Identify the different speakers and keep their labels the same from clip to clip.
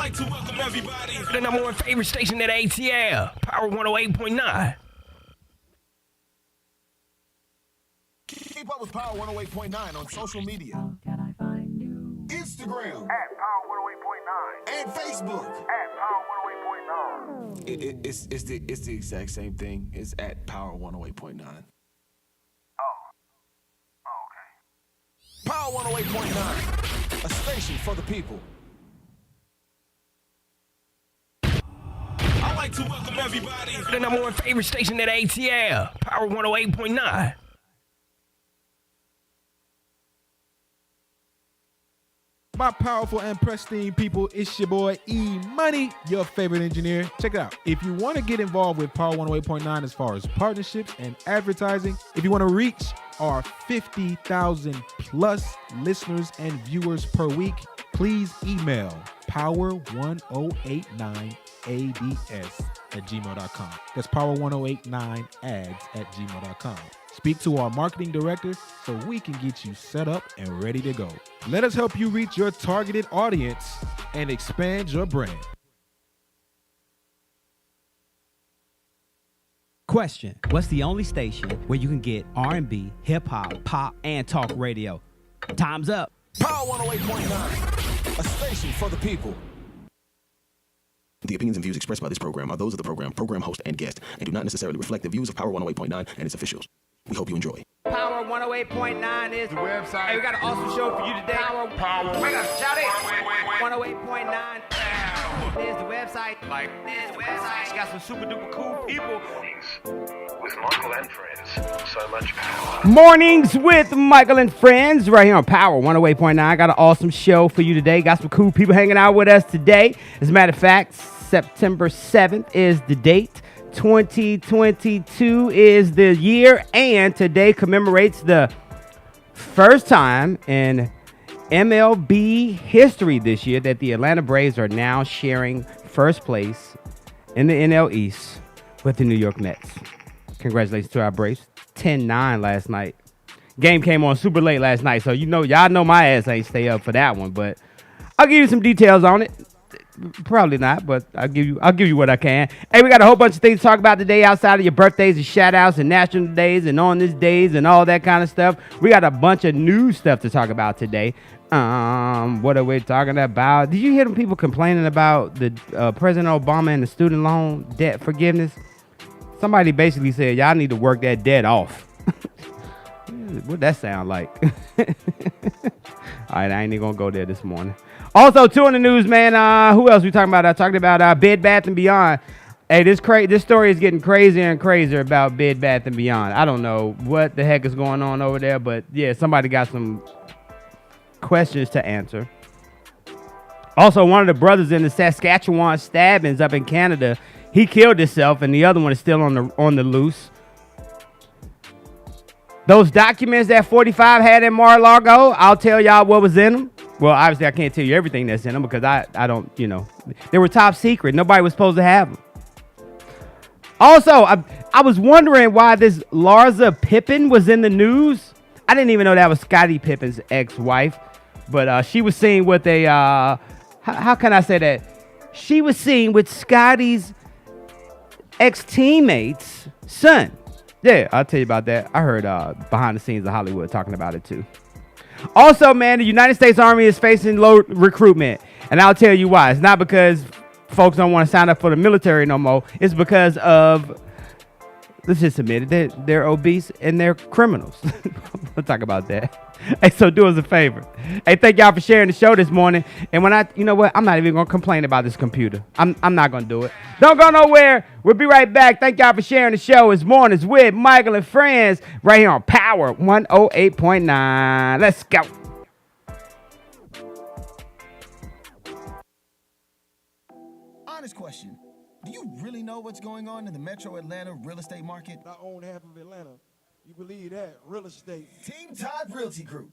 Speaker 1: like to welcome everybody to the number one favorite station at ATL, Power 108.9.
Speaker 2: Keep up with Power 108.9 on social media. Instagram
Speaker 3: at Power 108.9
Speaker 2: and Facebook
Speaker 3: at Power 108.9.
Speaker 2: It's the exact same thing. It's at Power 108.9.
Speaker 3: Okay.
Speaker 2: Power 108.9, a station for the people.
Speaker 1: I'd like to welcome everybody to the number one favorite station at ATL, Power 108.9.
Speaker 4: My powerful and pristine people, it's your boy E-Money, your favorite engineer. Check it out. If you want to get involved with Power 108.9 as far as partnerships and advertising, if you want to reach our 50,000 plus listeners and viewers per week, please email power1089ads@gmail.com. That's power1089ads@gmail.com. Speak to our marketing director so we can get you set up and ready to go. Let us help you reach your targeted audience and expand your brand.
Speaker 5: Question: what's the only station where you can get R&B, hip-hop, pop, and talk radio? Time's up.
Speaker 2: Power 108.9, a station for the people.
Speaker 6: The opinions and views expressed by this program are those of the program host, and guest, and do not necessarily reflect the views of Power 108.9 and its officials. We hope you enjoy.
Speaker 7: Power 108.9 is the website. Hey, we got an awesome show for you today. Power. Wait up, shout it. 108.9 is the website. Like, this website. It's got some super duper cool people.
Speaker 3: With Michael and friends, so much power.
Speaker 7: Mornings with Michael and friends right here on Power 108.9. I got an awesome show for you today. Got some cool people hanging out with us today. As a matter of fact, September 7th is the date. 2022 is the year, and today commemorates the first time in MLB history this year that the Atlanta Braves are now sharing first place in the NL East with the New York Mets. Congratulations to our Braves. 10-9 last night. Game came on super late last night, so y'all know my ass ain't stay up for that one, but I'll give you some details on it. Probably not, but I'll give you what I can. Hey, we got a whole bunch of things to talk about today outside of your birthdays and shout-outs and national days and on this days and all that kind of stuff. We got a bunch of new stuff to talk about today. What are we talking about? Did you hear them people complaining about the President Obama and the student loan debt forgiveness? Somebody basically said, y'all need to work that debt off. What'd that sound like? All right, I ain't even gonna go there this morning. Also, too, in the news, man, who else we talking about? I talked about Bed Bath & Beyond. Hey, this story is getting crazier and crazier about Bed Bath & Beyond. I don't know what the heck is going on over there, but, yeah, somebody got some questions to answer. Also, one of the brothers in the Saskatchewan stabbings up in Canada, he killed himself, and the other one is still on the loose. Those documents that 45 had in Mar-a-Lago, I'll tell y'all what was in them. Well, obviously, I can't tell you everything that's in them because I don't, they were top secret. Nobody was supposed to have them. Also, I was wondering why this Larsa Pippen was in the news. I didn't even know that was Scottie Pippen's ex-wife, but she was seen with a, how can I say that? She was seen with Scottie's ex-teammate's son. Yeah, I'll tell you about that. I heard behind the scenes of Hollywood talking about it too. Also, man, the United States Army is facing low recruitment, and I'll tell you why. It's not because folks don't want to sign up for the military no more. It's because of, let's just admit it, they're obese and they're criminals. We'll talk about that. Hey, so do us a favor. Hey, thank y'all for sharing the show this morning. And you know what? I'm not even going to complain about this computer. I'm not going to do it. Don't go nowhere. We'll be right back. Thank y'all for sharing the show. It's Mornings with Michael and Friends right here on Power 108.9. Let's go.
Speaker 2: Honest question. Do you really know what's going on in the metro Atlanta real estate market?
Speaker 4: I own half of Atlanta.
Speaker 8: You believe that? Real estate.
Speaker 2: Team Todd Realty Group.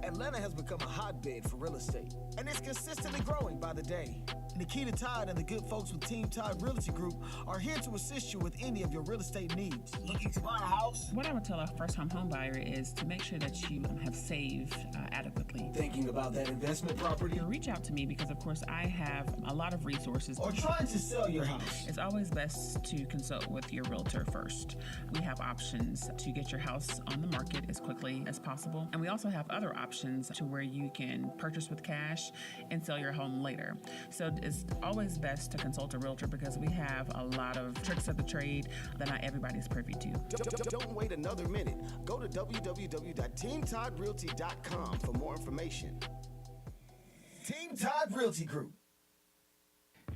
Speaker 2: Atlanta has become a hotbed for real estate, and it's consistently growing by the day. Nikita Todd and the good folks with Team Todd Realty Group are here to assist you with any of your real estate needs. Looking to buy a house?
Speaker 9: What I would tell a first-time home buyer is to make sure that you have saved adequately.
Speaker 2: Thinking about that investment property?
Speaker 9: Reach out to me because, of course, I have a lot of resources.
Speaker 2: Or trying to sell your house?
Speaker 9: It's always best to consult with your realtor first. We have options to get your house on the market as quickly as possible, and we also have other options to where you can purchase with cash and sell your home later. So it's always best to consult a realtor because we have a lot of tricks of the trade that not everybody's privy to.
Speaker 2: Don't wait another minute. Go to www.teamtoddrealty.com for more information. Team Todd Realty Group.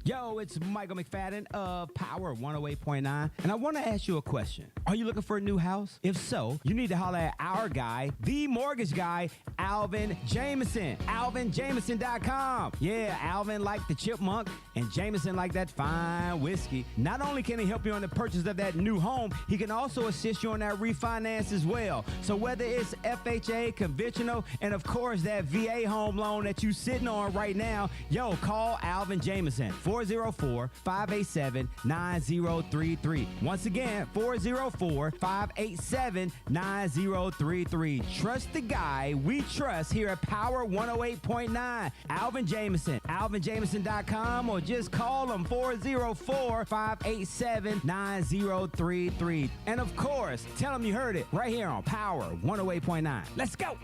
Speaker 5: Yo, it's Michael McFadden of Power 108.9, and I want to ask you a question. Are you looking for a new house? If so, you need to holler at our guy, the mortgage guy, Alvin Jameson. AlvinJameson.com. Yeah, Alvin like the chipmunk, and Jameson like that fine whiskey. Not only can he help you on the purchase of that new home, he can also assist you on that refinance as well. So whether it's FHA, conventional, and of course that VA home loan that you sitting on right now, yo, call Alvin Jameson. 404-587-9033. Once again, 404-587-9033. Trust the guy we trust here at Power 108.9. Alvin Jameson. AlvinJameson.com or just call him 404-587-9033. And of course, tell him you heard it right here on Power 108.9. Let's go.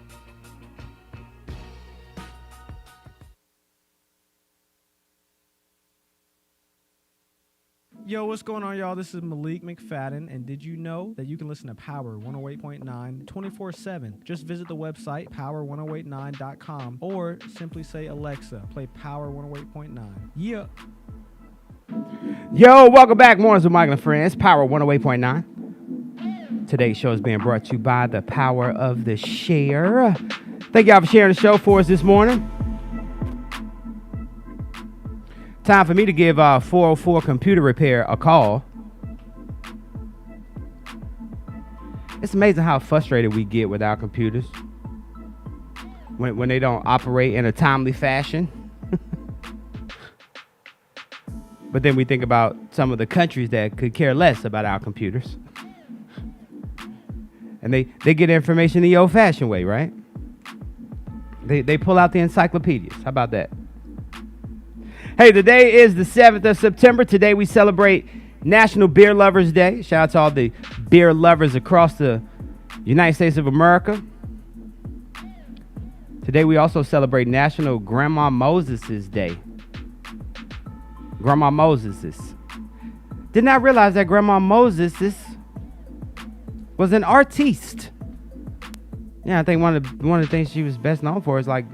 Speaker 10: Yo, what's going on, y'all? This is Malik McFadden, and did you know that you can listen to Power 108.9 24/7? Just visit the website, power1089.com, or simply say, Alexa, play Power 108.9. Yeah.
Speaker 7: Yo, welcome back, Mornings with Michael and Friends, Power 108.9. Today's show is being brought to you by the power of the share. Thank y'all for sharing the show for us this morning. Time for me to give 404 Computer Repair a call. It's amazing how frustrated we get with our computers when they don't operate in a timely fashion. But then we think about some of the countries that could care less about our computers. And they get information the old-fashioned way, right? They pull out the encyclopedias. How about that? Hey, today is the 7th of September. Today we celebrate National Beer Lovers Day. Shout out to all the beer lovers across the United States of America. Today we also celebrate National Grandma Moses' Day. Grandma Moses. Did not realize that Grandma Moses was an artiste. Yeah, I think one of the things she was best known for is like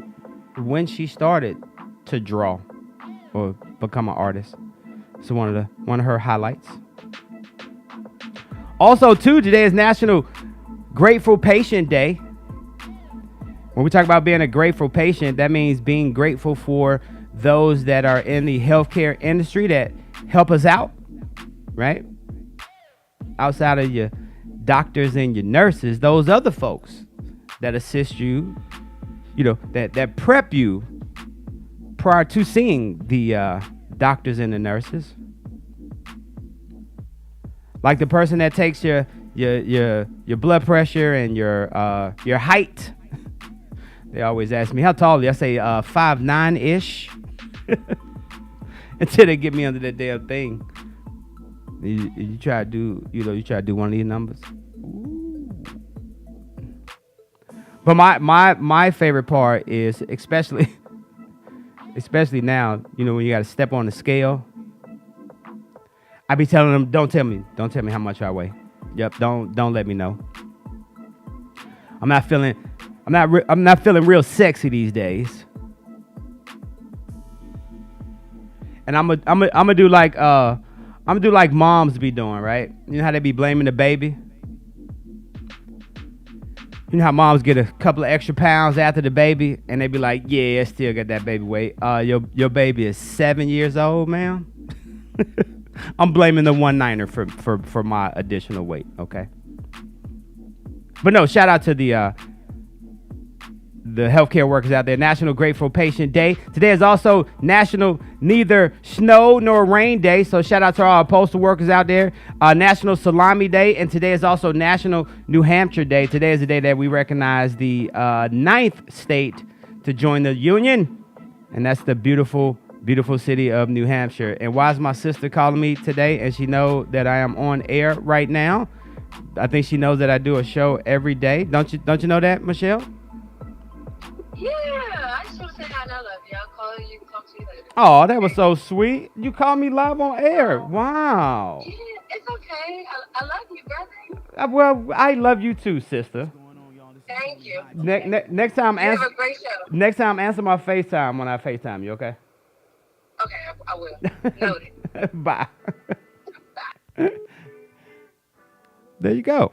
Speaker 7: when she started to draw or become an artist. So one of her highlights. Also, too, today is National Grateful Patient Day. When we talk about being a grateful patient, that means being grateful for those that are in the healthcare industry that help us out, right? Outside of your doctors and your nurses, those other folks that assist you, that prep you prior to seeing the doctors and the nurses. Like the person that takes your blood pressure and your height. They always ask me, how tall are you? I say 5'9"-ish. Until they get me under that damn thing. You try to do, you try to do one of these numbers. Ooh. But my favorite part is especially now, when you got to step on the scale. I be telling them, don't tell me how much I weigh. Yep, don't let me know. I'm not feeling real sexy these days. And I'm gonna do like moms be doing, right? You know how they be blaming the baby? You know how moms get a couple of extra pounds after the baby, and they be like, "Yeah, I still got that baby weight. Your baby is 7 years old, ma'am." I'm blaming the 1/9 for my additional weight. Okay. But no, shout out to the healthcare workers out there. National Grateful Patient Day. Today is also National Neither Snow Nor Rain Day. So shout out to all our postal workers out there. National Salami Day. And today is also National New Hampshire Day. Today is the day that we recognize the 9th state to join the Union. And that's the beautiful, beautiful city of New Hampshire. And why is my sister calling me today? And she know that I am on air right now. I think she knows that I do a show every day. Don't you know that, Michelle?
Speaker 8: Yeah, I just want to say hi and I love you. I'll call you, talk to you later.
Speaker 7: Oh, that was so sweet. You called me live on air. Wow.
Speaker 8: Yeah, it's okay. I love you, brother.
Speaker 7: Well, I love you too, sister.
Speaker 8: Thank you.
Speaker 7: Next time,
Speaker 8: You have a great show.
Speaker 7: Next time, answer my FaceTime when I FaceTime you, okay?
Speaker 8: Okay, I will. Noted.
Speaker 7: Bye.
Speaker 8: Bye.
Speaker 7: There you go.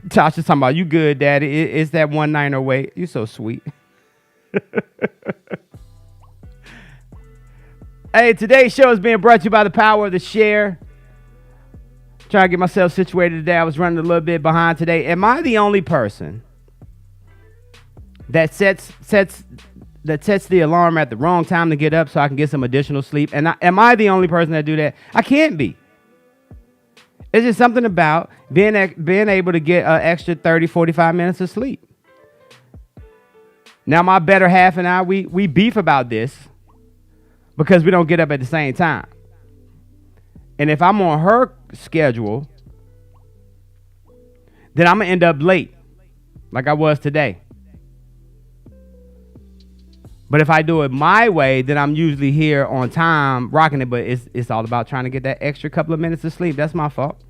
Speaker 7: Tasha's talking about, you good, daddy. It's that 1-9 You so sweet. Hey, today's show is being brought to you by the power of the share. Trying to get myself situated today. I was running a little bit behind today. Am I the only person that sets the alarm at the wrong time to get up so I can get some additional sleep? And am I the only person that do that? I can't be. It's just something about being able to get an extra 30, 45 minutes of sleep. Now, my better half and I, we beef about this because we don't get up at the same time. And if I'm on her schedule, then I'm going to end up late, like I was today. But if I do it my way, then I'm usually here on time, rocking it. But it's all about trying to get that extra couple of minutes of sleep. That's my fault.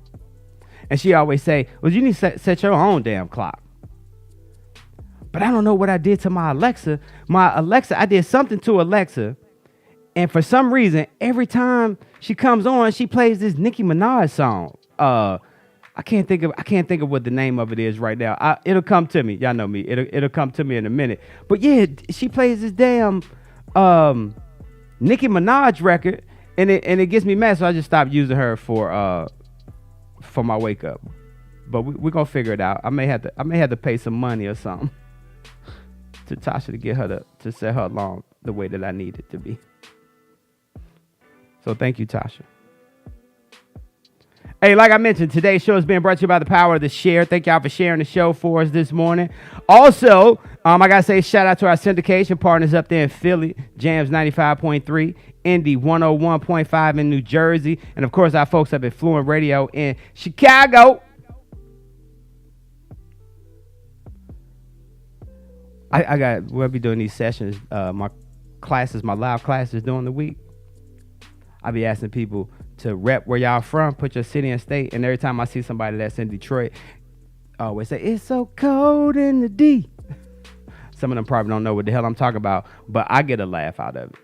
Speaker 7: And she always say, well, you need to set your own damn clock. But I don't know what I did to my Alexa. I did something to Alexa. And for some reason, every time she comes on, she plays this Nicki Minaj song. I can't think of what the name of it is right now. It'll come to me. Y'all know me. It'll come to me in a minute. But yeah, she plays this damn Nicki Minaj record, and it gets me mad. So I just stopped using her for my wake up. But we're gonna figure it out. I may have to pay some money or something to Tasha to get her to set her alarm the way that I need it to be. So thank you, Tasha. Hey, like I mentioned, today's show is being brought to you by the power of the share. Thank y'all for sharing the show for us this morning. Also, I got to say shout out to our syndication partners up there in Philly, Jams 95.3, Indy 101.5 in New Jersey, and of course our folks up at Fluent Radio in Chicago. We'll be doing these sessions, my live classes during the week. I'll be asking people to rep where y'all from, put your city and state, and every time I see somebody that's in Detroit, I always say, it's so cold in the D. Some of them probably don't know what the hell I'm talking about, but I get a laugh out of it.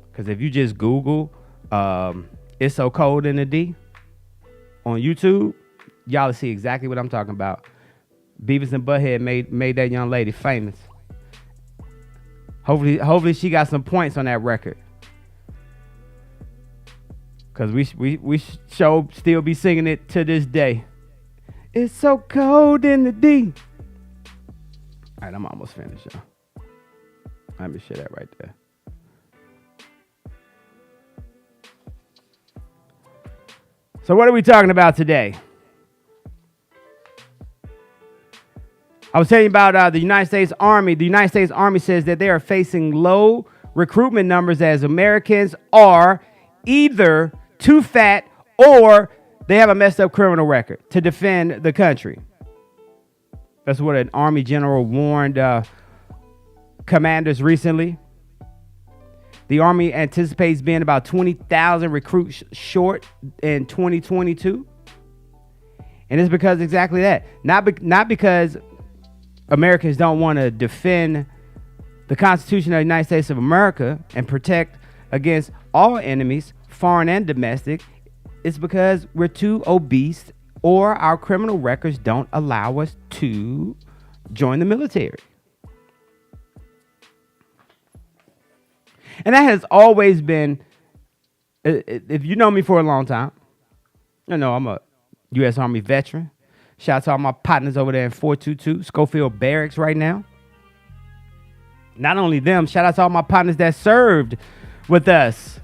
Speaker 7: Because if you just Google, it's so cold in the D on YouTube, y'all will see exactly what I'm talking about. Beavis and Butthead made that young lady famous. Hopefully she got some points on that record. Because we still be singing it to this day. It's so cold in the D. All right, I'm almost finished, y'all. Let me share that right there. So what are we talking about today? I was telling you about the United States Army. The United States Army says that they are facing low recruitment numbers as Americans are either too fat or they have a messed up criminal record to defend the country. That's what an Army general warned commanders recently. The Army anticipates being about 20,000 recruits short in 2022. And it's because exactly that. Not because Americans don't want to defend the Constitution of the United States of America and protect against all enemies, foreign and domestic. It's because we're too obese or our criminal records don't allow us to join the military. And that has always been, if you know me for a long time, you know I'm a U.S. Army veteran. Shout out to all my partners over there in 422 Schofield Barracks right now. Not only them, shout out to all my partners that served with us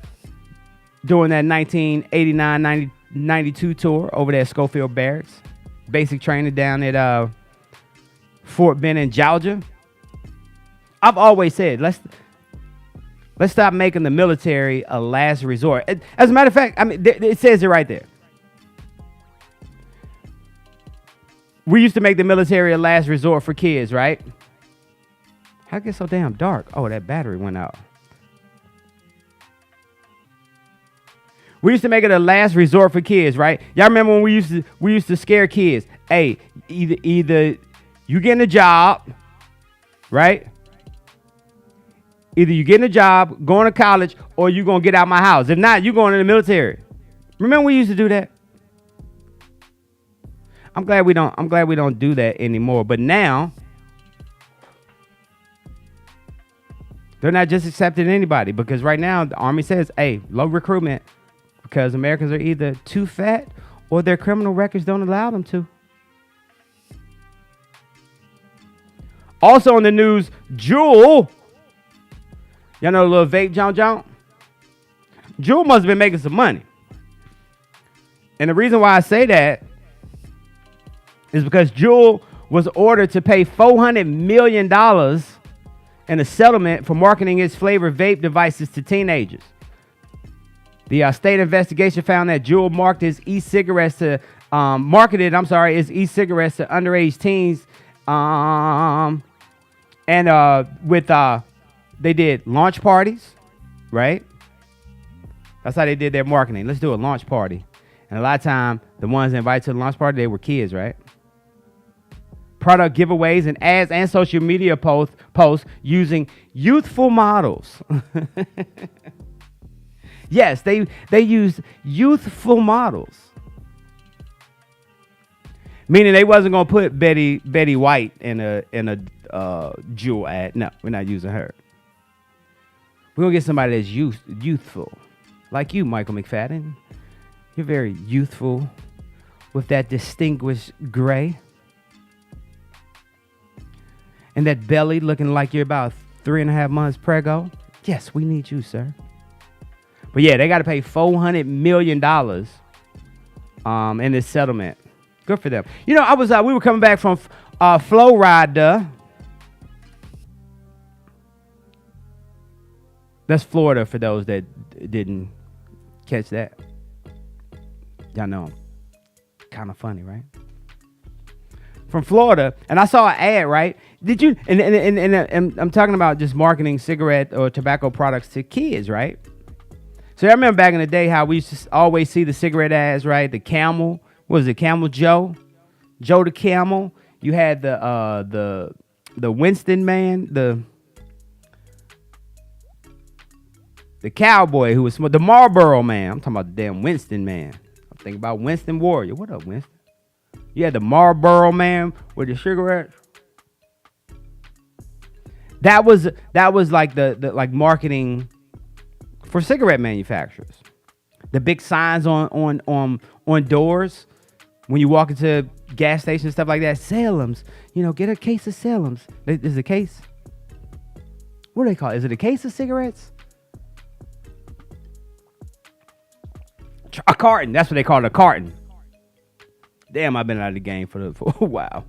Speaker 7: during that 1989-92 tour over there at Schofield Barracks. Basic training down at Fort Benning, Georgia. I've always said, let's stop making the military a last resort. As a matter of fact, I mean, it says it right there. We used to make the military a last resort for kids, right? How it get so damn dark? Oh, that battery went out. We used to make it a last resort for kids, right? Y'all remember when we used to scare kids? Hey, either you getting a job, right? Either you getting a job, going to college, or you gonna get out my house. If not, you going in the military. Remember we used to do that? I'm glad we don't do that anymore. But now they're not just accepting anybody, because right now the Army says, hey, low recruitment because Americans are either too fat or their criminal records don't allow them to. Also in the news, Juul. Y'all know the little vape John? Juul must have been making some money. And the reason why I say that is because Juul was ordered to pay $400 million in a settlement for marketing its flavored vape devices to teenagers. The state investigation found that Juul marketed its e-cigarettes to underage teens, they did launch parties, right? That's how they did their marketing. Let's do a launch party. And a lot of time, the ones invited to the launch party, they were kids, right? Product giveaways and ads and social media posts using youthful models. Yes, they used youthful models. Meaning they wasn't gonna put Betty White in a Juul ad. No, we're not using her. We're gonna get somebody that's youthful. Like you, Michael McFadden. You're very youthful with that distinguished gray. And that belly looking like you're about 3.5 months preggo. Yes, we need you, sir. But yeah, they got to pay $400 million in this settlement. Good for them. You know, we were coming back from Florida. That's Florida for those that didn't catch that. Y'all know, kind of funny, right? From Florida, and I saw an ad, right? Did you? And I'm talking about just marketing cigarette or tobacco products to kids, right? So I remember back in the day how we used to always see the cigarette ads, right? The Camel, what was it? Camel Joe the Camel. You had the Winston man, the cowboy who was the Marlboro man. I'm talking about the damn Winston man. I'm thinking about Winston Warrior. What up, Winston? You had the Marlboro man with the cigarettes. That was like the like marketing for cigarette manufacturers. The big signs on doors when you walk into gas stations, stuff like that. Salem's, get a case of Salem's. Is it a case? What do they call it? Is it a case of cigarettes? A carton. That's what they call it, a carton. Damn, I've been out of the game for a while.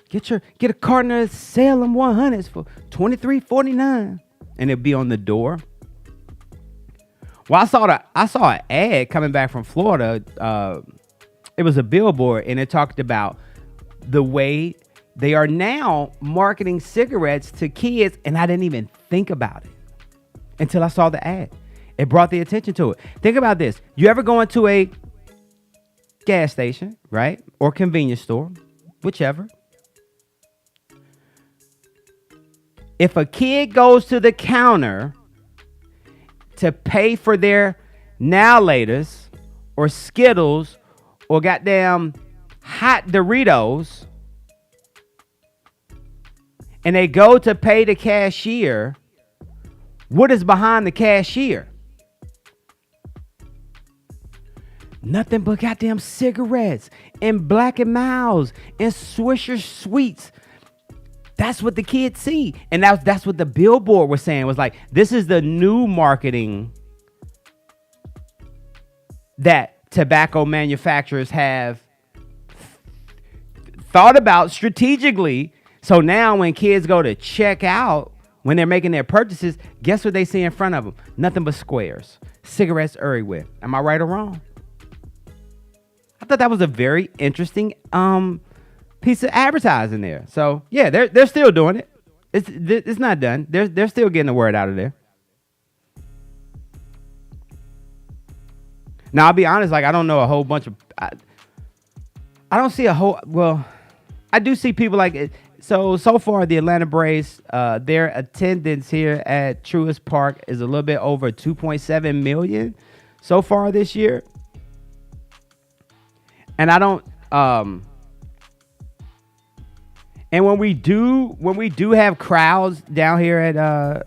Speaker 7: Get a carton of Salem 100s for $23.49, and it'll be on the door. Well, I saw an ad coming back from Florida. It was a billboard, and it talked about the way they are now marketing cigarettes to kids, and I didn't even think about it until I saw the ad. It brought the attention to it. Think about this. You ever go into a gas station, right? Or convenience store, whichever. If a kid goes to the counter to pay for their Now Laters or Skittles or goddamn hot Doritos, and they go to pay the cashier, what is behind the cashier? Nothing but goddamn cigarettes and Black and Milds and Swisher Sweets. That's what the kids see. And that's what the billboard was saying. Was like, this is the new marketing that tobacco manufacturers have thought about strategically. So now when kids go to check out, when they're making their purchases, guess what they see in front of them? Nothing but squares. Cigarettes everywhere. Am I right or wrong? I thought that was a very interesting piece of advertising there. So yeah, they're still doing it. It's not done. They're still getting the word out of there. Now I'll be honest, like I don't know a whole bunch of. I don't see a whole. Well, I do see people like it. So far the Atlanta Braves, their attendance here at Truist Park is a little bit over 2.7 million so far this year. And I don't. And when we do have crowds down here at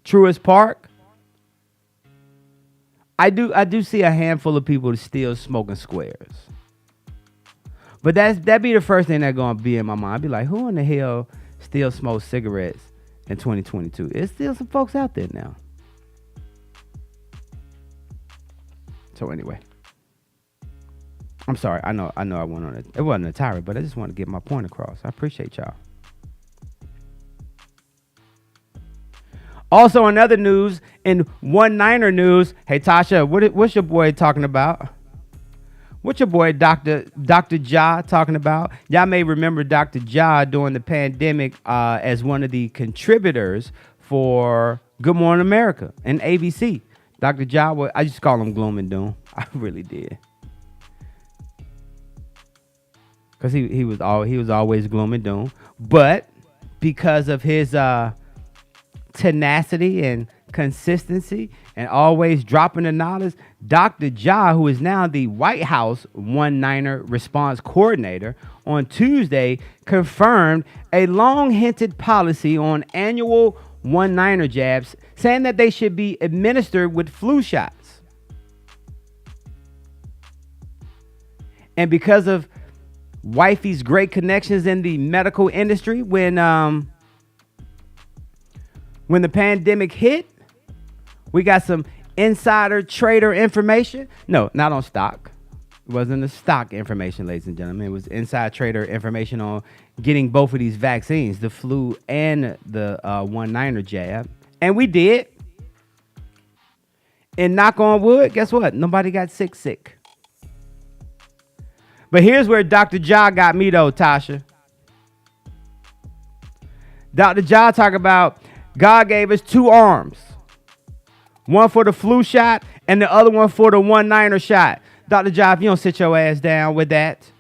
Speaker 7: Truist Park, I do see a handful of people still smoking squares. But that'd be the first thing that's gonna be in my mind. I'd be like, who in the hell still smokes cigarettes in 2022? There's still some folks out there now. So anyway. I'm sorry. I know I went on it. It wasn't a tirade, but I just want to get my point across. I appreciate y'all. Also, in other news, in One Niner news, hey Tasha, what's your boy talking about? What's your boy Dr. Ja talking about? Y'all may remember Dr. Ja during the pandemic as one of the contributors for Good Morning America and ABC. Dr. Ja, I just call him Gloom and Doom. I really did. Because he was always gloom and doom. But because of his tenacity and consistency and always dropping the knowledge, Dr. Ja, who is now the White House One Niner response coordinator, on Tuesday confirmed a long-hinted policy on annual One Niner jabs, saying that they should be administered with flu shots. And because of Wifey's great connections in the medical industry, when the pandemic hit, we got some insider trader information. No, not on stock. It wasn't the stock information, ladies and gentlemen. It was inside trader information on getting both of these vaccines, the flu and the One Niner jab. And we did. And knock on wood, guess what? Nobody got sick. But here's where Dr. Ja got me though, Tasha. Dr. Ja talk about God gave us two arms. One for the flu shot and the other one for the One Niner shot. Dr. Ja, if you don't sit your ass down with that,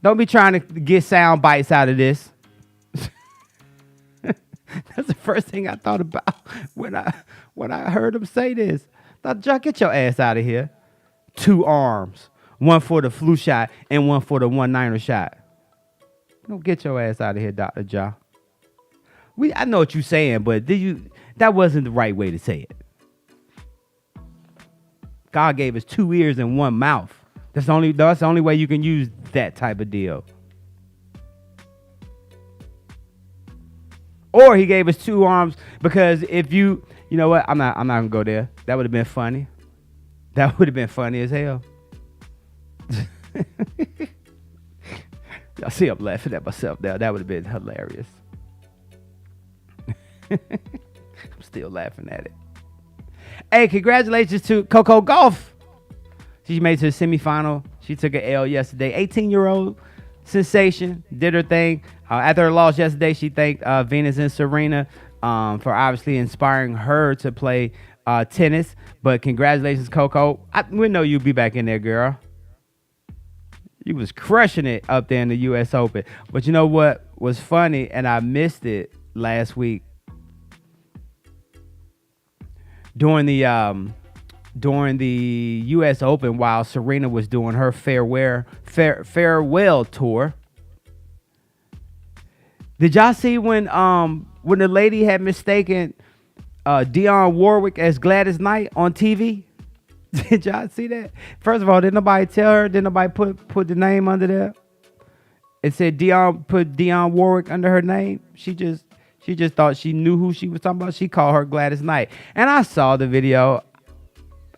Speaker 7: don't be trying to get sound bites out of this. That's the first thing I thought about when I heard him say this. Dr. Ja, get your ass out of here. Two arms. One for the flu shot and one for the One Niner shot. Don't get your ass out of here, Dr. Ja. I know what you're saying, but that wasn't the right way to say it. God gave us two ears and one mouth. That's the only way you can use that type of deal. Or he gave us two arms because if you know what, I'm not gonna go there. That would have been funny. That would have been funny as hell. I see I'm laughing at myself now. That would have been hilarious. I'm still laughing at it. Hey, congratulations to Coco Gauff. She made it to the semifinal. She took an L yesterday. 18-year-old sensation. Did her thing. After her loss yesterday, she thanked Venus and Serena for obviously inspiring her to play tennis. But congratulations, Coco. We know you'll be back in there, girl. You was crushing it up there in the U.S. Open. But you know what was funny, and I missed it last week during the U.S. Open while Serena was doing her farewell tour. Did y'all see when the lady had mistaken Dionne Warwick as Gladys Knight on TV? Did y'all see that? First of all, didn't nobody tell her? Didn't nobody put the name under there? It said put Dionne Warwick under her name. She just thought she knew who she was talking about. She called her Gladys Knight. And I saw the video.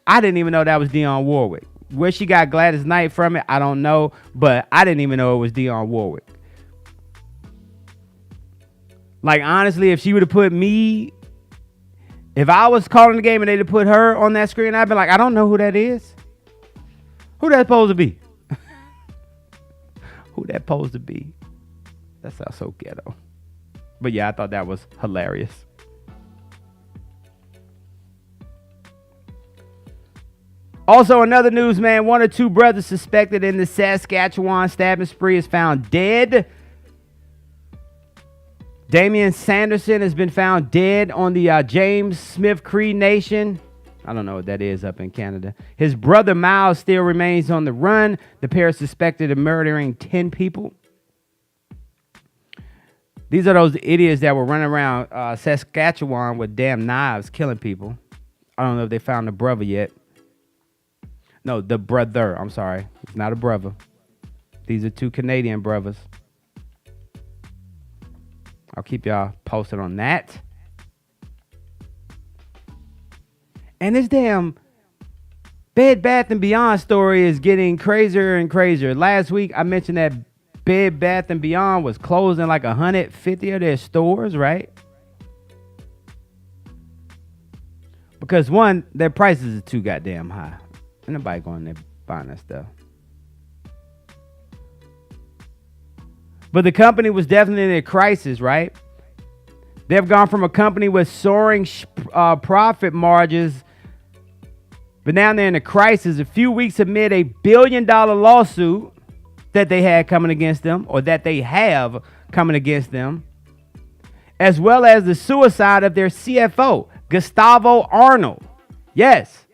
Speaker 7: I didn't even know that was Dionne Warwick. Where she got Gladys Knight from it, I don't know. But I didn't even know it was Dionne Warwick. Like, honestly, if she would have put me, if I was calling the game and they'd have put her on that screen, I'd be like, I don't know who that is. Who that supposed to be? Who that supposed to be? That sounds so ghetto. But yeah, I thought that was hilarious. Also, another news, man. One or two brothers suspected in the Saskatchewan stabbing spree is found dead. Damian Sanderson has been found dead on the James Smith Cree Nation. I don't know what that is up in Canada. His brother Miles still remains on the run. The pair is suspected of murdering 10 people. These are those idiots that were running around Saskatchewan with damn knives killing people. I don't know if they found the brother yet. No, the brother. I'm sorry. It's not a brother. These are two Canadian brothers. I'll keep y'all posted on that. And this damn Bed Bath & Beyond story is getting crazier and crazier. Last week, I mentioned that Bed Bath & Beyond was closing like 150 of their stores, right? Because one, their prices are too goddamn high. Ain't nobody going there buying that stuff. But the company was definitely in a crisis, right? They've gone from a company with soaring profit margins, but now they're in a crisis. A few weeks amid a $1 billion lawsuit that they had coming against them, or that they have coming against them, as well as the suicide of their CFO, Gustavo Arnold. Yes,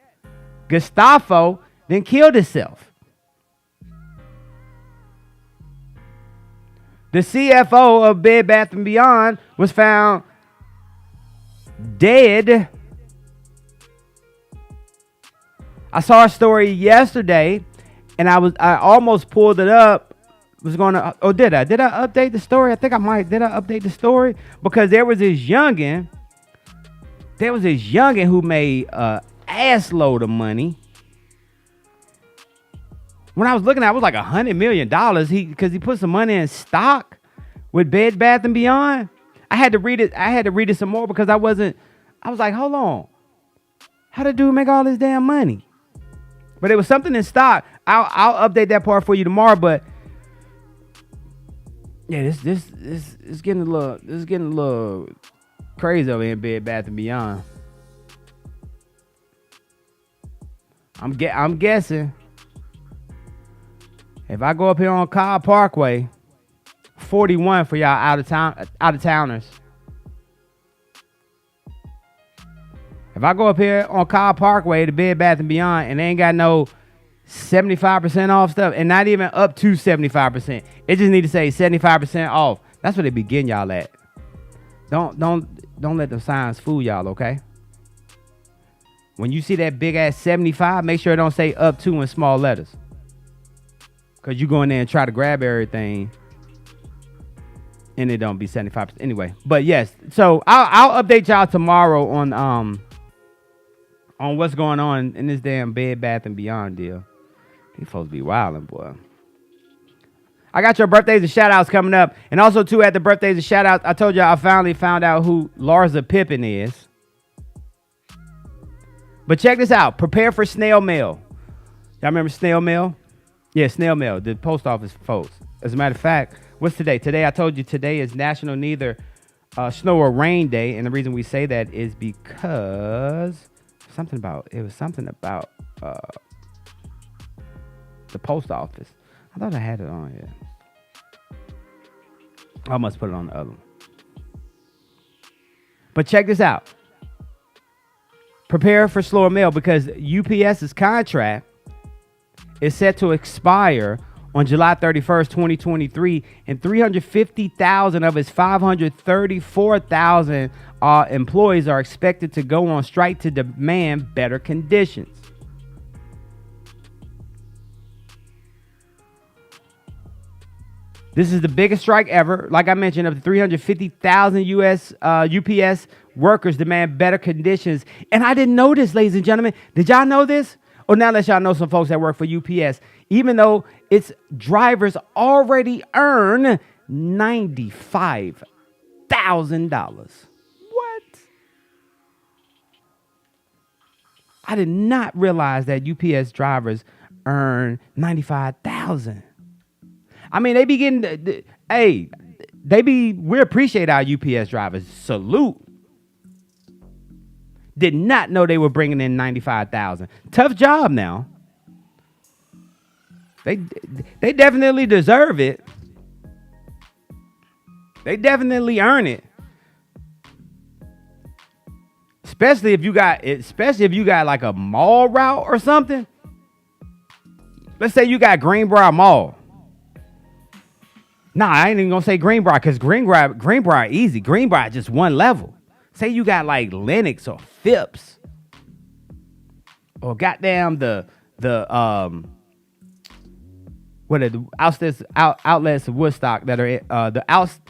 Speaker 7: Gustavo then killed himself. The CFO of Bed Bath & Beyond was found dead. I saw a story yesterday, and I almost pulled it up. Did I update the story? I think I might. Did I update the story? Because there was this youngin who made an ass load of money. When I was looking at it, was like $100 million. Because he put some money in stock with Bed Bath & Beyond. I had to read it some more because I was like, hold on. How did dude make all this damn money? But it was something in stock. I'll update that part for you tomorrow. But yeah, this is getting a little crazy over here in Bed Bath & Beyond. I'm guessing. If I go up here on Kyle Parkway, 41 for y'all out of towners. If I go up here on Kyle Parkway to Bed Bath & Beyond and they ain't got no 75% off stuff, and not even up to 75%, it just need to say 75% off. That's what they begin y'all at. Don't let the signs fool y'all, okay? When you see that big ass 75, make sure it don't say up to in small letters. Because you go in there and try to grab everything and it don't be 75%. Anyway, but yes. So I'll update y'all tomorrow on what's going on in this damn Bed Bath & Beyond deal. These folks be wildin', boy. I got your birthdays and shout-outs coming up. And also, too, at the birthdays and shout-outs, I told y'all I finally found out who Larsa Pippen is. But check this out. Prepare for snail mail. Y'all remember snail mail? Yeah, snail mail, the post office folks. As a matter of fact, what's today? Today, I told you today is National Neither Snow or Rain Day. And the reason we say that is because something about the post office. I thought I had it on here. I must put it on the other one. But check this out. Prepare for slower mail because UPS's contract is set to expire on July 31st, 2023, and 350,000 of its 534,000 employees are expected to go on strike to demand better conditions. This is the biggest strike ever. Like I mentioned, up to 350,000 U.S. UPS workers demand better conditions. And I didn't know this, ladies and gentlemen. Did y'all know this? Or now that y'all know some folks that work for UPS, even though its drivers already earn $95,000. What? I did not realize that UPS drivers earn $95,000. I mean, they be getting, we appreciate our UPS drivers. Salute. Did not know they were bringing in $95,000. Tough job now. They definitely deserve it. They definitely earn it. Especially if you got like a mall route or something. Let's say you got Greenbrier Mall. Nah, I ain't even gonna say Greenbrier because Greenbrier easy. Greenbrier just one level. Say you got like Lenox or Phipps or goddamn the outlets of Woodstock that are the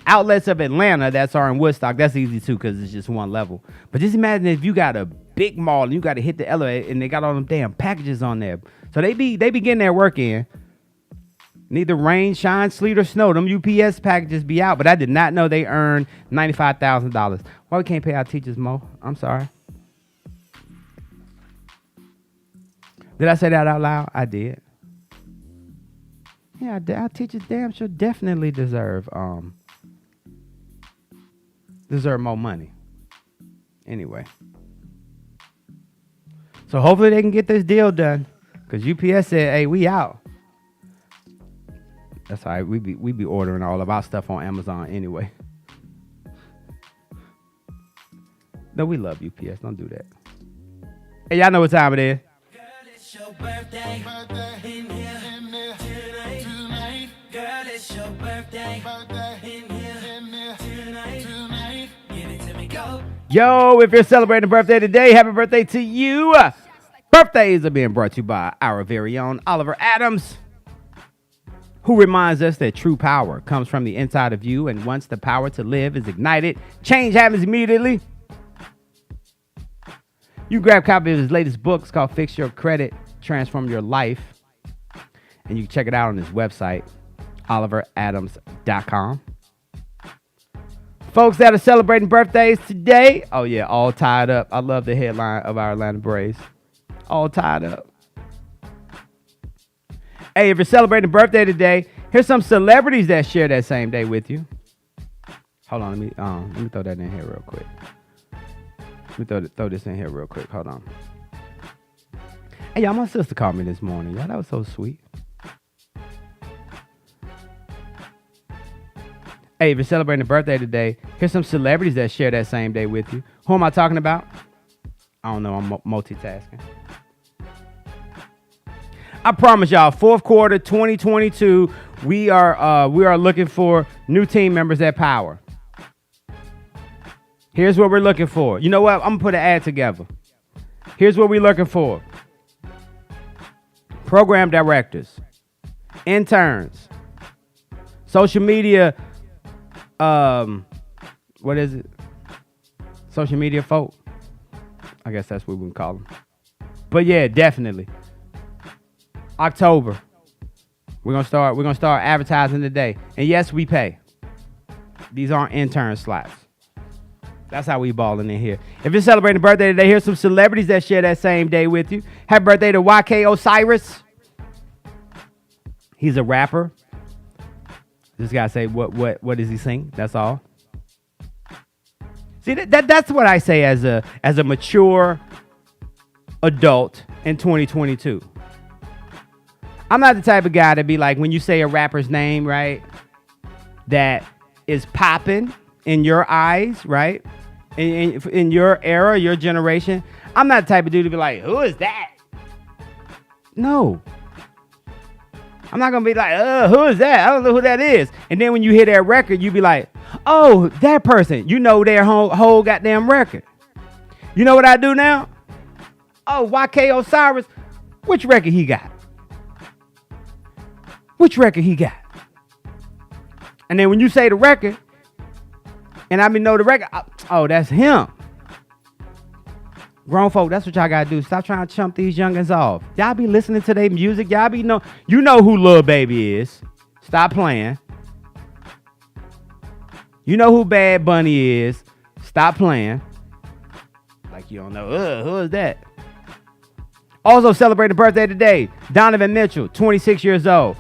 Speaker 7: outlets of Atlanta that are in Woodstock. That's easy too because it's just one level. But just imagine if you got a big mall and you got to hit the elevator and they got all them damn packages on there. So they be getting their work in. Neither rain, shine, sleet, or snow. Them UPS packages be out, but I did not know they earn $95,000. Why we can't pay our teachers more? I'm sorry. Did I say that out loud? I did. Yeah, our teachers damn sure definitely deserve more money. Anyway. So hopefully they can get this deal done. Because UPS said, hey, we out. That's all right. We be ordering all of our stuff on Amazon anyway. No, we love UPS. Don't do that. Hey, y'all know what time it is.
Speaker 11: Girl, it's your birthday. In here tonight. Girl, it's your birthday. In here tonight. Give it to me, go.
Speaker 7: Yo, if you're celebrating a birthday today, happy birthday to you. Birthdays are being brought to you by our very own Oliver Adams, who reminds us that true power comes from the inside of you, and once the power to live is ignited, change happens immediately. You grab a copy of his latest book. It's called Fix Your Credit, Transform Your Life, and you can check it out on his website, oliveradams.com. Folks that are celebrating birthdays today, oh yeah, all tied up. I love the headline of our Atlanta Braves. All tied up. Hey, if you're celebrating a birthday today, here's some celebrities that share that same day with you. Hold on, let me throw that in here real quick. Let me throw this in here real quick. Hold on. Hey, y'all, my sister called me this morning. Y'all, that was so sweet. Hey, if you're celebrating a birthday today, here's some celebrities that share that same day with you. Who am I talking about? I don't know. I'm multitasking. I promise y'all, fourth quarter 2022, we are looking for new team members at Power. Here's what we're looking for. You know what? I'm gonna put an ad together. Here's what we're looking for: program directors, interns, social media. What is it? Social media folk. I guess that's what we can call them. But yeah, definitely. October. We're gonna start advertising today. And yes, we pay. These aren't intern slots. That's how we balling in here. If you're celebrating a birthday today, here's some celebrities that share that same day with you. Happy birthday to YK Osiris. He's a rapper. Just gotta say what does he sing? That's all. See, that's what I say as a mature adult in 2022. I'm not the type of guy to be like, when you say a rapper's name, right, that is popping in your eyes, right, in your era, your generation, I'm not the type of dude to be like, who is that? No. I'm not going to be like, who is that? I don't know who that is. And then when you hear that record, you be like, oh, that person. You know their whole goddamn record. You know what I do now? Oh, YK Osiris. Which record he got? Which record he got? And then when you say the record, and I mean know the record, oh, that's him. Grown folk, that's what y'all gotta do. Stop trying to chump these youngins off. Y'all be listening to their music. Y'all be you know who Lil Baby is. Stop playing. You know who Bad Bunny is. Stop playing. Like you don't know. Who is that? Also celebrating birthday today, Donovan Mitchell, 26 years old.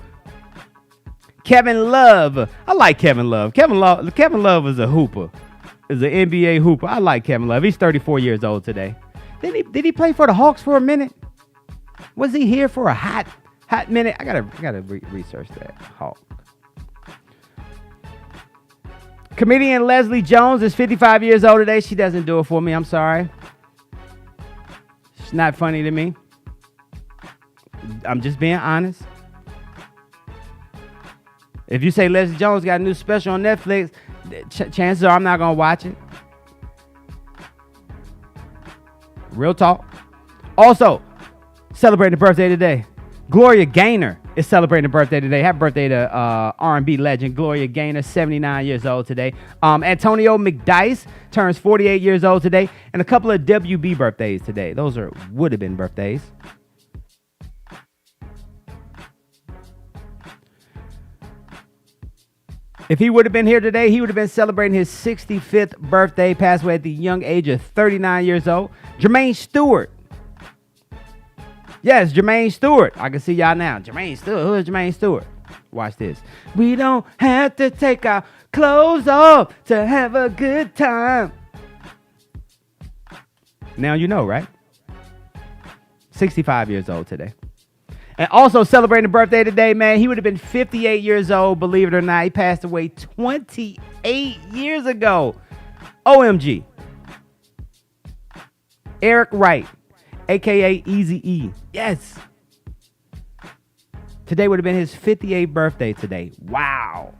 Speaker 7: Kevin Love. I like Kevin Love. Kevin Love is a hooper. Is an NBA hooper. I like Kevin Love. He's 34 years old today. Did he play for the Hawks for a minute? Was he here for a hot minute? I gotta research that. Hawk. Comedian Leslie Jones is 55 years old today. She doesn't do it for me. I'm sorry. It's not funny to me. I'm just being honest. If you say Leslie Jones got a new special on Netflix, chances are I'm not going to watch it. Real talk. Also, celebrating the birthday today, Gloria Gaynor is celebrating a birthday today. Happy birthday to R&B legend Gloria Gaynor, 79 years old today. Antonio McDyess turns 48 years old today. And a couple of WB birthdays today. Those would have been birthdays. If he would have been here today, he would have been celebrating his 65th birthday, passed away at the young age of 39 years old. Jermaine Stewart. Yes, Jermaine Stewart. I can see y'all now. Jermaine Stewart. Who is Jermaine Stewart? Watch this. We don't have to take our clothes off to have a good time. Now you know, right? 65 years old today. And also celebrating a birthday today, man. He would have been 58 years old, believe it or not. He passed away 28 years ago. OMG. Eric Wright, a.k.a. Eazy-E. Yes. Today would have been his 58th birthday today. Wow.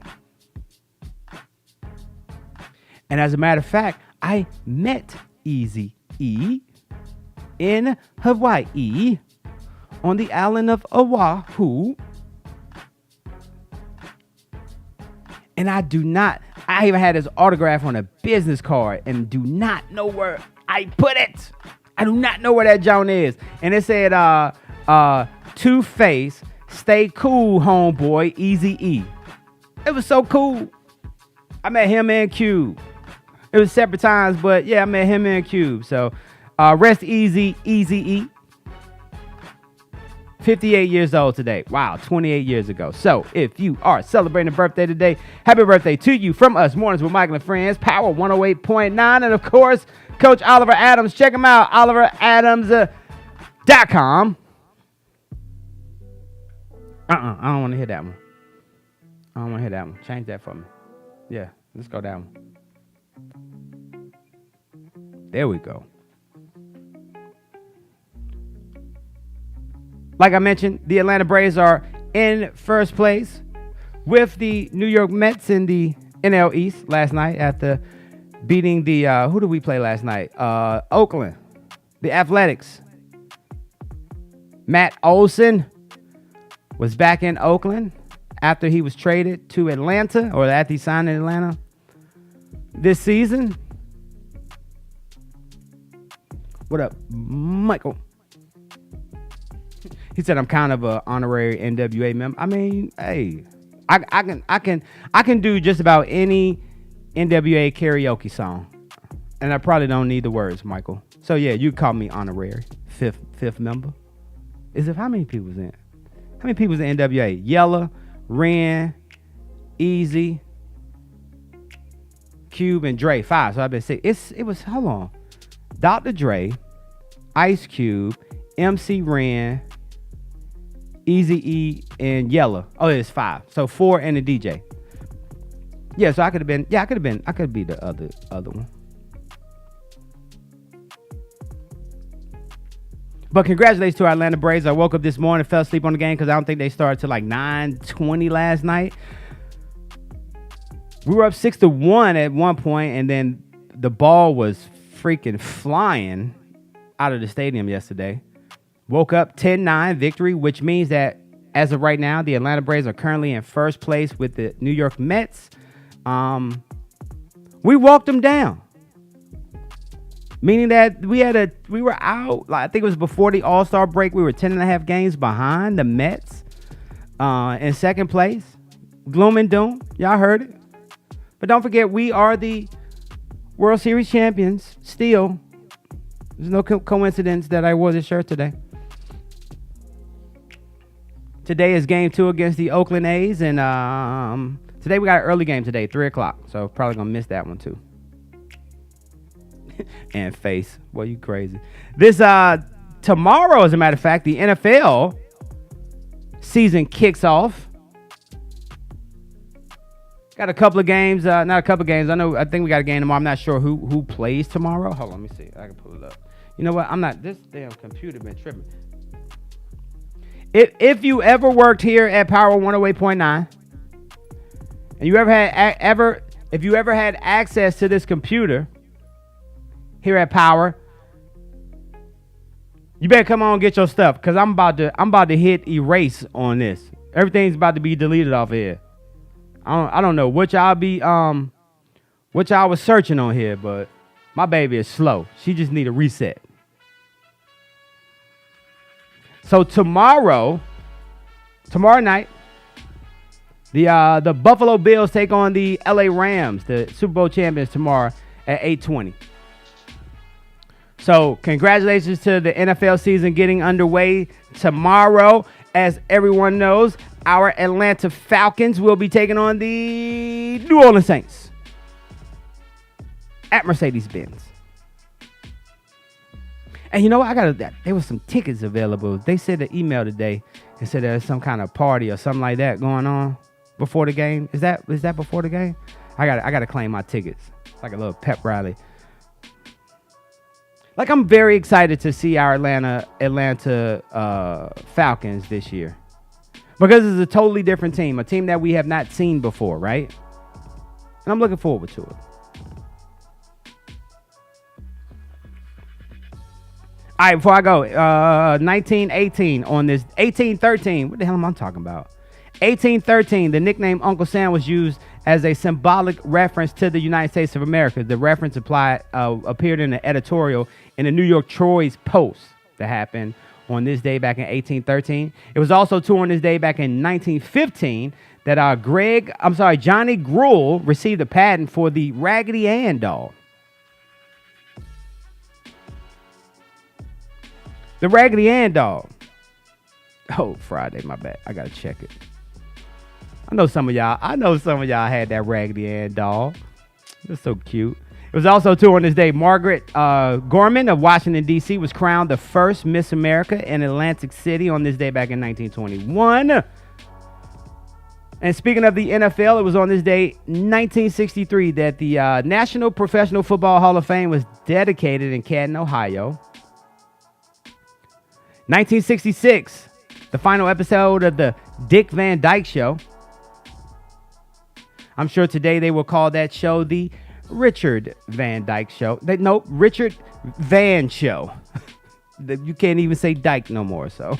Speaker 7: And as a matter of fact, I met Eazy-E in Hawaii on the island of Oahu. And I even had his autograph on a business card and do not know where I put it. I do not know where that Joan is. And it said, Two-Face, stay cool, homeboy, Eazy-E. It was so cool. I met him and Cube. It was separate times, but yeah, I met him and Cube. So rest easy, Eazy-E. 58 years old today. Wow, 28 years ago. So if you are celebrating a birthday today, happy birthday to you from us, Mornings with Michael and Friends, Power 108.9. And of course, Coach Oliver Adams. Check him out, oliveradams.com. I don't want to hear that one. I don't want to hear that one. Change that for me. Yeah, let's go that one. There we go. Like I mentioned, the Atlanta Braves are in first place with the New York Mets in the NL East last night after beating the, who did we play last night? Oakland, the Athletics. Matt Olson was back in Oakland after he was traded to Atlanta, or after he signed in Atlanta this season. What up, Michael? He said, I'm kind of an honorary NWA member. I mean, hey, I can do just about any NWA karaoke song. And I probably don't need the words, Michael. So yeah, you call me honorary. Fifth member. How many people's in? How many people's in NWA? Yella, Ren, Easy, Cube, and Dre. 5. So I've been 6. Hold on. Dr. Dre, Ice Cube, MC Ren, Eazy-E, and Yella. Oh, it's 5. So 4 and the DJ. Yeah, so I could be the other one. But congratulations to our Atlanta Braves. I woke up this morning, fell asleep on the game because I don't think they started till like 9:20 last night. We were up 6-1 at one point, and then the ball was freaking flying out of the stadium yesterday. Woke up 10-9 victory, which means that as of right now, the Atlanta Braves are currently in first place with the New York Mets. We walked them down, meaning that we were out. I think it was before the All-Star break. We were 10.5 games behind the Mets in second place. Gloom and doom. Y'all heard it. But don't forget, we are the World Series champions still. There's no coincidence that I wore this shirt today. Today is game 2 against the Oakland A's, and today we got an early game today, 3 o'clock. So probably gonna miss that one too. And face, boy, you crazy. This tomorrow, as a matter of fact, the NFL season kicks off. Got a couple of games, not a couple of games. I think we got a game tomorrow. I'm not sure who plays tomorrow. Hold on, let me see. I can pull it up. You know what? This damn computer been tripping. If you ever worked here at Power 108.9, and you if you ever had access to this computer here at Power, you better come on and get your stuff, because I'm about to hit erase on this. Everything's about to be deleted off of here. I don't know what y'all was searching on here, but my baby is slow. She just need a reset. So tomorrow night, the Buffalo Bills take on the LA Rams, the Super Bowl champions, tomorrow at 8:20. So congratulations to the NFL season getting underway tomorrow. As everyone knows, our Atlanta Falcons will be taking on the New Orleans Saints at Mercedes-Benz. And you know what? There was some tickets available. They sent an email today and said there's some kind of party or something like that going on before the game. Is that before the game? I gotta claim my tickets. Like a little pep rally. Like, I'm very excited to see our Atlanta Falcons this year, because it's a totally different team, a team that we have not seen before, right? And I'm looking forward to it. All right, before I go, 1918 on this, 1813, what the hell am I talking about? 1813, the nickname Uncle Sam was used as a symbolic reference to the United States of America. The reference appeared in an editorial in the New York Troy's Post that happened on this day back in 1813. It was also on this day back in 1915 that Johnny Gruel received a patent for the Raggedy Ann doll. The Raggedy Ann doll. Oh, Friday, my bad. I gotta check it. I know some of y'all had that Raggedy Ann doll. It's so cute. It was also on this day. Margaret Gorman of Washington, D.C. was crowned the first Miss America in Atlantic City on this day back in 1921. And speaking of the NFL, it was on this day, 1963, that the National Professional Football Hall of Fame was dedicated in Canton, Ohio. 1966, the final episode of the Dick Van Dyke Show. I'm sure today they will call that show the Richard Van Dyke Show. Richard Van Show. You can't even say Dyke no more, so.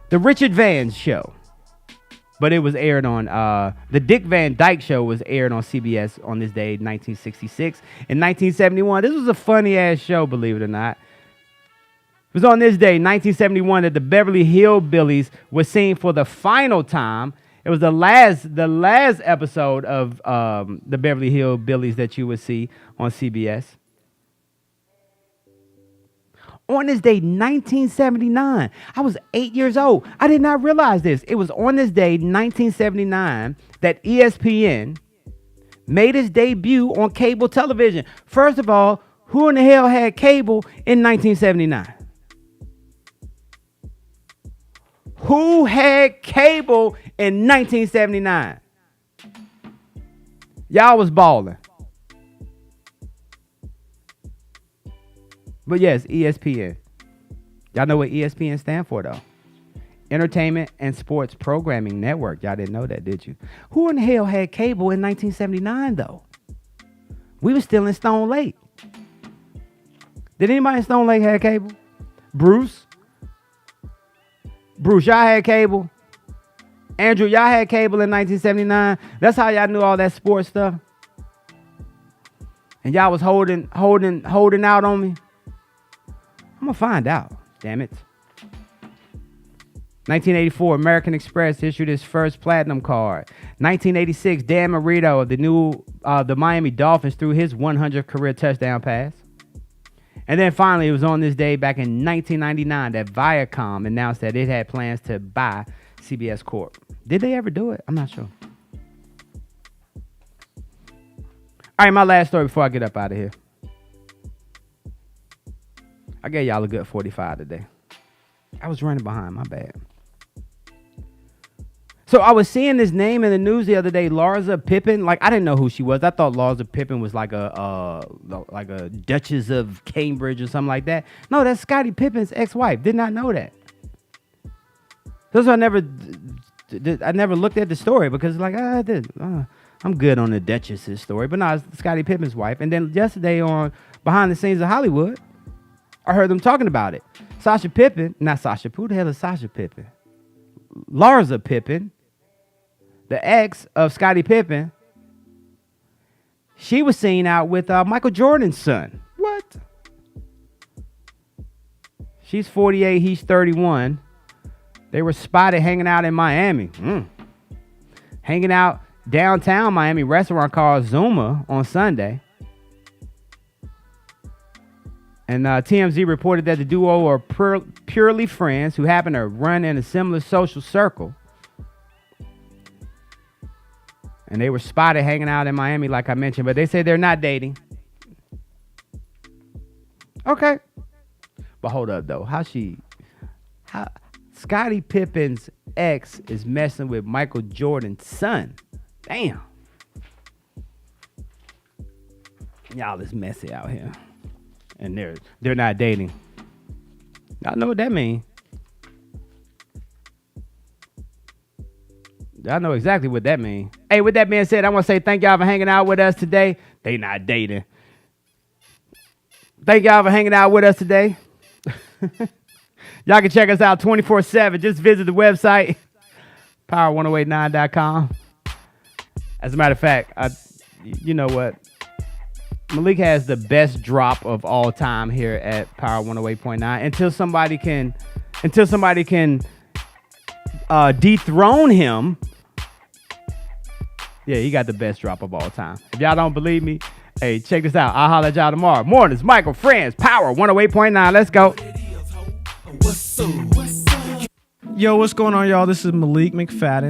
Speaker 7: The Richard Van Show. But it was aired on, the Dick Van Dyke Show was aired on CBS on this day, 1966. In 1971, this was a funny-ass show, believe it or not. It was on this day, 1971, that the Beverly Hillbillies was seen for the final time. It was the last episode of the Beverly Hillbillies that you would see on CBS. On this day, 1979, I was 8 years old. I did not realize this. It was on this day, 1979, that ESPN made its debut on cable television. First of all, who in the hell had cable in 1979? Who had cable in 1979? Y'all was balling. But yes, ESPN. Y'all know what ESPN stand for, though? Entertainment and Sports Programming Network. Y'all didn't know that, did you? Who in the hell had cable in 1979, though? We were still in Stone Lake. Did anybody in Stone Lake have cable? Bruce? Bruce, y'all had cable. Andrew, y'all had cable in 1979. That's how y'all knew all that sports stuff. And y'all was holding out on me. I'm gonna find out. Damn it. 1984, American Express issued its first platinum card. 1986, Dan Marino of the Miami Dolphins threw his 100th career touchdown pass. And then finally, it was on this day back in 1999 that Viacom announced that it had plans to buy CBS Corp. Did they ever do it? I'm not sure. All right, my last story before I get up out of here. I gave y'all a good 45 today. I was running behind, my bad. So I was seeing this name in the news the other day, Larsa Pippen. Like, I didn't know who she was. I thought Larsa Pippen was like a Duchess of Cambridge or something like that. No, that's Scottie Pippen's ex-wife. Did not know that. That's why I never looked at the story because like I'm good on the Duchess's story, but no, it's Scottie Pippen's wife. And then yesterday on Behind the Scenes of Hollywood, I heard them talking about it. Sasha Pippen, not Sasha. Who the hell is Sasha Pippen? Larsa Pippen, the ex of Scottie Pippen. She was seen out with Michael Jordan's son. What? She's 48, he's 31. They were spotted hanging out in Miami. Hanging out downtown Miami restaurant called Zuma on Sunday. And TMZ reported that the duo are purely friends who happen to run in a similar social circle. And they were spotted hanging out in Miami, like I mentioned, but they say they're not dating. Okay. But hold up, though. How Scottie Pippen's ex is messing with Michael Jordan's son. Damn. Y'all is messy out here. And they're not dating. Y'all know what that means. Y'all know exactly what that means. Hey, with that being said, I want to say thank y'all for hanging out with us today. They not dating. Thank y'all for hanging out with us today. Y'all can check us out 24/7. Just visit the website, power1089.com. As a matter of fact, you know what? Malik has the best drop of all time here at Power 108.9 until somebody can dethrone him. Yeah, he got the best drop of all time. If y'all don't believe me, hey, check this out. I'll holler at y'all tomorrow. Mornings, Michael, friends, Power 108.9. Let's go.
Speaker 10: Yo, what's going on, y'all? This is Malik McFadden.